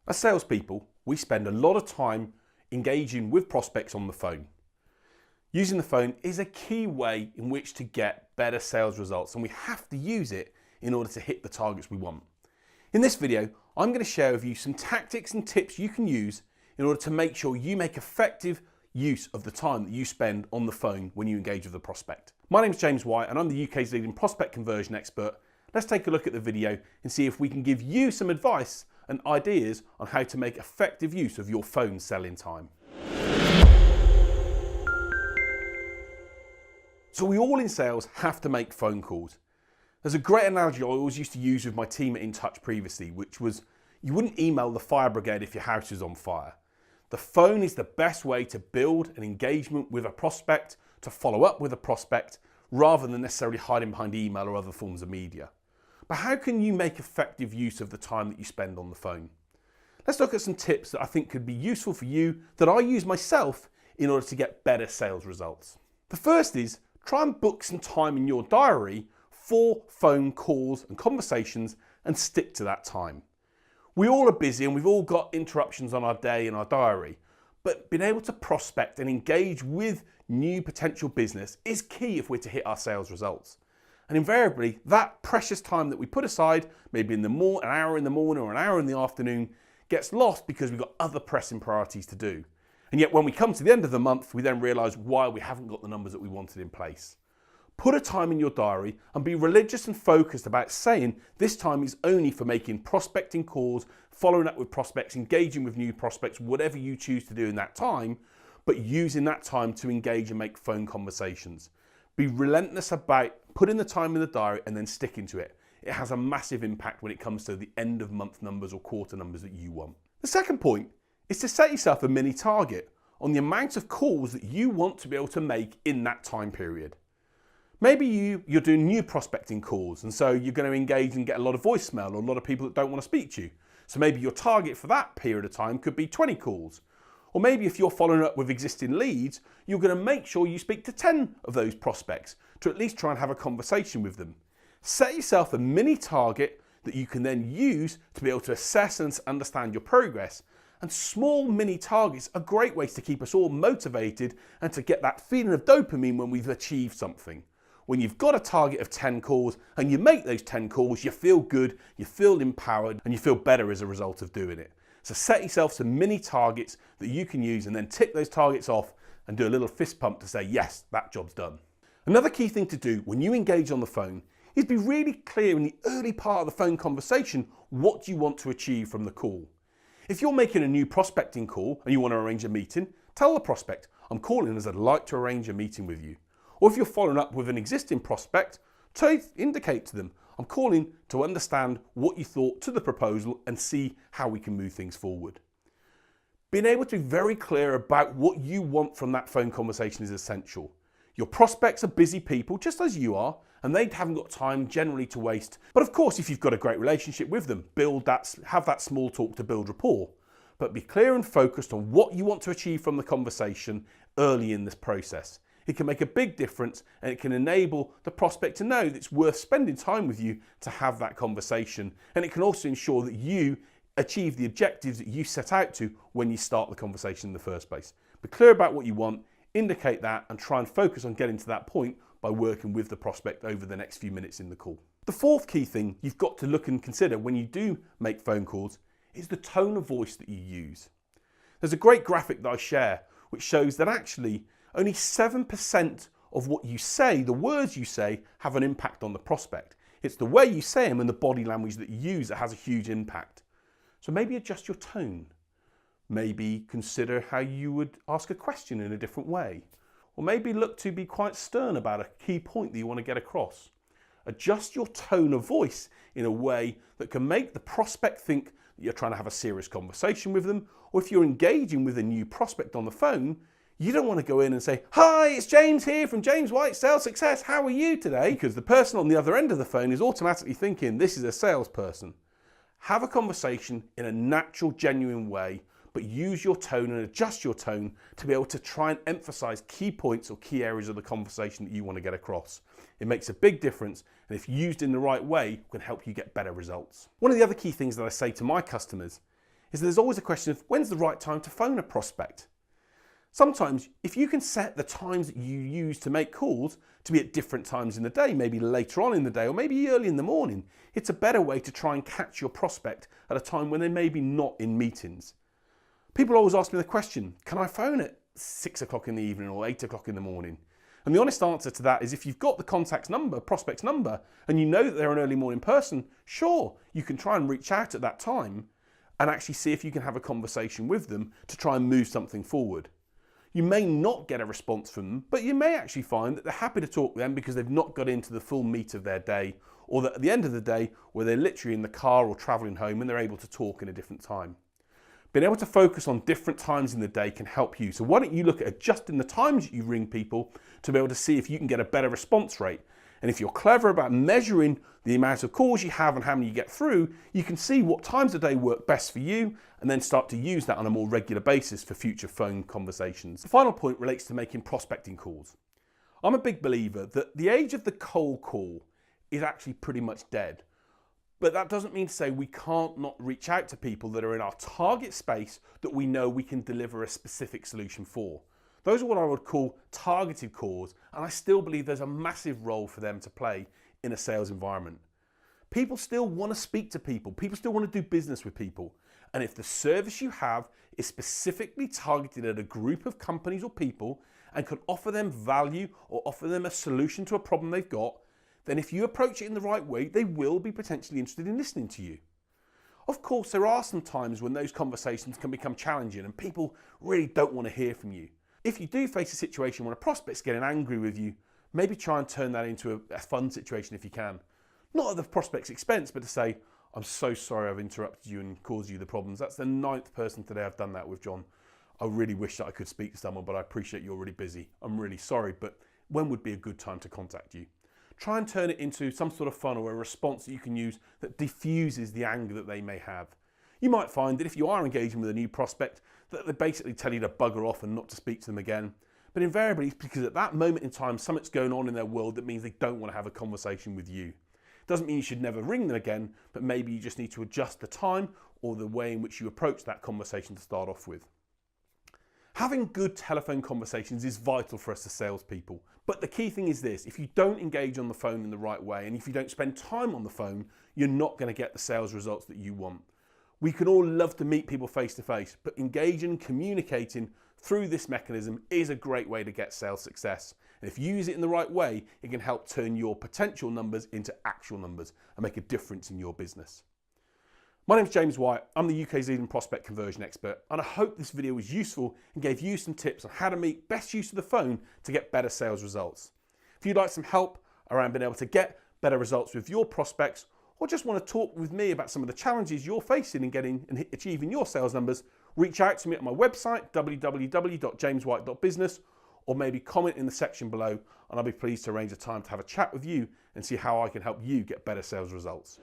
As salespeople, we spend a lot of time engaging with prospects on the phone. Using the phone is a key way in which to get better sales results, and we have to use it in order to hit the targets we want. In this video, I'm going to share with you some tactics and tips you can use in order to make sure you make effective use of the time that you spend on the phone when you engage with a prospect. My name is James White and I'm the UK's leading prospect conversion expert. Let's take a look at the video and see if we can give you some advice and ideas on how to make effective use of your phone selling time. So we all in sales have to make phone calls. There's a great analogy I always used to use with my team at In Touch previously, which was you wouldn't email the fire brigade if your house is on fire. The phone is the best way to build an engagement with a prospect, to follow up with a prospect, rather than necessarily hiding behind email or other forms of media. But how can you make effective use of the time that you spend on the phone? Let's look at some tips that I think could be useful for you that I use myself in order to get better sales results. The first is try and book some time in your diary for phone calls and conversations and stick to that time. We all are busy and we've all got interruptions on our day and our diary, but being able to prospect and engage with new potential business is key if we're to hit our sales results. And invariably, that precious time that we put aside, maybe an hour in the morning or an hour in the afternoon, gets lost because we've got other pressing priorities to do. And yet when we come to the end of the month, we then realise why we haven't got the numbers that we wanted in place. Put a time in your diary and be religious and focused about saying this time is only for making prospecting calls, following up with prospects, engaging with new prospects, whatever you choose to do in that time, but using that time to engage and make phone conversations. Be relentless about putting the time in the diary and then sticking to it. It has a massive impact when it comes to the end of month numbers or quarter numbers that you want. The second point is to set yourself a mini target on the amount of calls that you want to be able to make in that time period. Maybe you're doing new prospecting calls and so you're going to engage and get a lot of voicemail or a lot of people that don't want to speak to you. So maybe your target for that period of time could be 20 calls. Or maybe if you're following up with existing leads, you're going to make sure you speak to 10 of those prospects to at least try and have a conversation with them. Set yourself a mini target that you can then use to be able to assess and understand your progress. And small mini targets are great ways to keep us all motivated and to get that feeling of dopamine when we've achieved something. When you've got a target of 10 calls and you make those 10 calls, you feel good, you feel empowered, and you feel better as a result of doing it. So set yourself some mini targets that you can use and then tick those targets off and do a little fist pump to say, yes, that job's done. Another key thing to do when you engage on the phone is be really clear in the early part of the phone conversation what you want to achieve from the call. If you're making a new prospecting call and you want to arrange a meeting, tell the prospect, I'm calling as I'd like to arrange a meeting with you. Or if you're following up with an existing prospect, indicate to them, I'm calling to understand what you thought to the proposal and see how we can move things forward. Being able to be very clear about what you want from that phone conversation is essential. Your prospects are busy people, just as you are, and they haven't got time generally to waste. But of course, if you've got a great relationship with them, have that small talk to build rapport. But be clear and focused on what you want to achieve from the conversation early in this process. It can make a big difference and it can enable the prospect to know that it's worth spending time with you to have that conversation. And it can also ensure that you achieve the objectives that you set out to when you start the conversation in the first place. Be clear about what you want, indicate that, and try and focus on getting to that point by working with the prospect over the next few minutes in the call. The fourth key thing you've got to look and consider when you do make phone calls is the tone of voice that you use. There's a great graphic that I share which shows that actually only 7% of what you say, the words you say, have an impact on the prospect. It's the way you say them and the body language that you use that has a huge impact. So maybe adjust your tone. Maybe consider how you would ask a question in a different way. Or maybe look to be quite stern about a key point that you want to get across. Adjust your tone of voice in a way that can make the prospect think that you're trying to have a serious conversation with them, or if you're engaging with a new prospect on the phone, you don't want to go in and say, hi, it's James here from James White Sales Success. How are you today? Because the person on the other end of the phone is automatically thinking this is a salesperson. Have a conversation in a natural, genuine way, but use your tone and adjust your tone to be able to try and emphasize key points or key areas of the conversation that you want to get across. It makes a big difference, and if used in the right way, can help you get better results. One of the other key things that I say to my customers is there's always a question of when's the right time to phone a prospect. Sometimes, if you can set the times that you use to make calls to be at different times in the day, maybe later on in the day or maybe early in the morning, it's a better way to try and catch your prospect at a time when they're maybe not in meetings. People always ask me the question, can I phone at 6 o'clock in the evening or 8 o'clock in the morning? And the honest answer to that is if you've got the contact's number, prospect's number, and you know that they're an early morning person, sure, you can try and reach out at that time and actually see if you can have a conversation with them to try and move something forward. You may not get a response from them, but you may actually find that they're happy to talk to them because they've not got into the full meat of their day, or that at the end of the day, where they're literally in the car or travelling home and they're able to talk in a different time. Being able to focus on different times in the day can help you. So why don't you look at adjusting the times that you ring people to be able to see if you can get a better response rate. And if you're clever about measuring the amount of calls you have and how many you get through, you can see what times of day work best for you and then start to use that on a more regular basis for future phone conversations. The final point relates to making prospecting calls. I'm a big believer that the age of the cold call is actually pretty much dead. But that doesn't mean to say we can't not reach out to people that are in our target space that we know we can deliver a specific solution for. Those are what I would call targeted calls, and I still believe there's a massive role for them to play in a sales environment. People still want to speak to people. People still want to do business with people. And if the service you have is specifically targeted at a group of companies or people and can offer them value or offer them a solution to a problem they've got, then if you approach it in the right way, they will be potentially interested in listening to you. Of course, there are some times when those conversations can become challenging and people really don't want to hear from you. If you do face a situation when a prospect's getting angry with you, maybe try and turn that into a fun situation if you can. Not at the prospect's expense, but to say, I'm so sorry I've interrupted you and caused you the problems. That's the 9th person today I've done that with, John. I really wish that I could speak to someone, but I appreciate you're really busy. I'm really sorry, but when would be a good time to contact you? Try and turn it into some sort of fun or a response that you can use that diffuses the anger that they may have. You might find that if you are engaging with a new prospect, that they basically tell you to bugger off and not to speak to them again. But invariably, it's because at that moment in time, something's going on in their world that means they don't want to have a conversation with you. Doesn't mean you should never ring them again, but maybe you just need to adjust the time or the way in which you approach that conversation to start off with. Having good telephone conversations is vital for us as salespeople. But the key thing is this, if you don't engage on the phone in the right way and if you don't spend time on the phone, you're not going to get the sales results that you want. We can all love to meet people face to face, but engaging, communicating through this mechanism is a great way to get sales success. And if you use it in the right way, it can help turn your potential numbers into actual numbers and make a difference in your business. My name's James White, I'm the UK's leading prospect conversion expert, and I hope this video was useful and gave you some tips on how to make best use of the phone to get better sales results. If you'd like some help around being able to get better results with your prospects, or just want to talk with me about some of the challenges you're facing in getting and achieving your sales numbers, reach out to me at my website, www.jameswhite.business, or maybe comment in the section below, and I'll be pleased to arrange a time to have a chat with you and see how I can help you get better sales results.